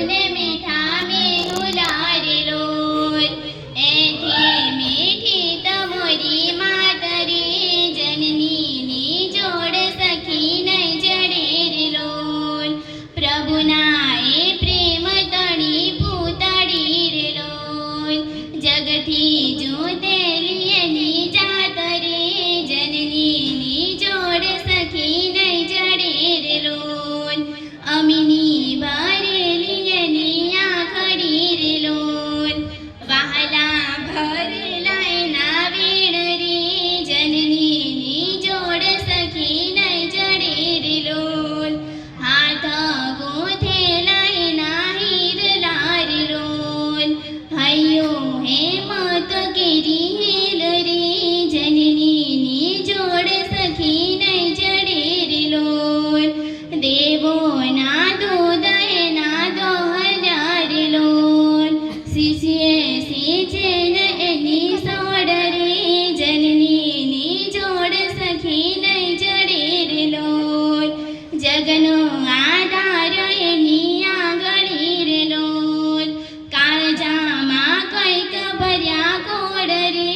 ને મીઠા મેહુલા રે લોલ એથી મીઠી તમોરી માતરી જનનીની જોડ સખી નહીં જડે રે લોલ પ્રભુના એ પ્રેમ તણી પૂતળી રે લોલ જગથી જોતેલી એની જાત રે જનનીની જોડ સખી નહીં જડે રે લોલ અમીની ભરેલી એની આંખડી રે લોલ વહાલા ભરેલા એના વીણ રે જનનીની જોડ સખી નહીં જડે રે લોલ હાથ ગોથેલા એના હીરલા રે લોલ હૈયો હેમત કેરી હેલ રે જનનીની જોડ સખી નહીં જડે રે લોલ દેવોના દૂધ એના દોહલા રે લોલ શિષ્યે શીખે ને એની સોડ રે જનનીની જોડ સખી નહીં જડે રે લોલ જગનો આધાર એની આંગળી રે લોલ કાળજામાં કંઈક ભર્યા કોડ રે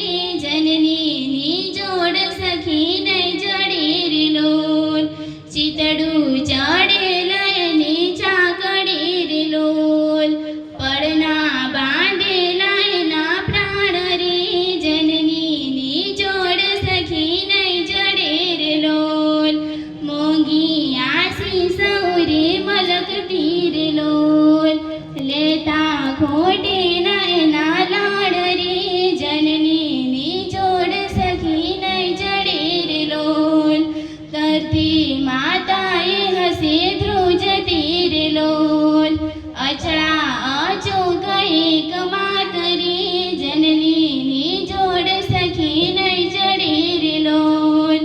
જનનીની જોડ સખી નહીં જડે રે લોલ ચિતડું ચડેલા એની ચાકડી રે લોલ પડના બાંધેલા એના પ્રાણ રે જનનીની જોડ સખી નહીં જડે રે લોલ મોંઘી આસી સૌરે મલકતી રે લોલ લેતા ખોટેના એના લાડ રે જનનીની જોડ સખી નહીં જડે રે લોલ ધરતી માતાએ હસે ધ્રુજતી રે લોલ અછડા અચૂક એક માતરી જનનીની જોડ સખી નહીં જડે રે લોલ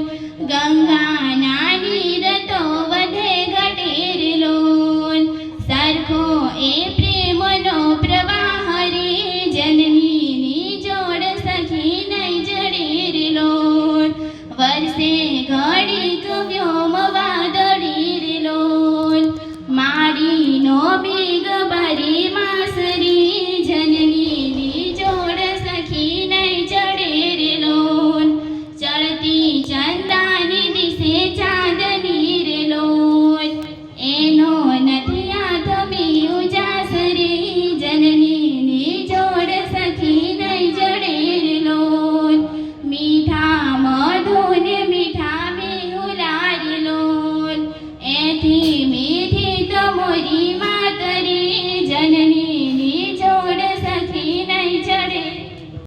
ગંગાના નીર તો વધે ઘટે રે લોલ સરખો એ પ્રેમનો પ્રવાહ રે જનનીની જોડ સખી નહીં જડે રે લોલ વર્ષે ઘડીક વ્યોમ વાદળી રે લોલ માડીનો બીગ ભરી માસરી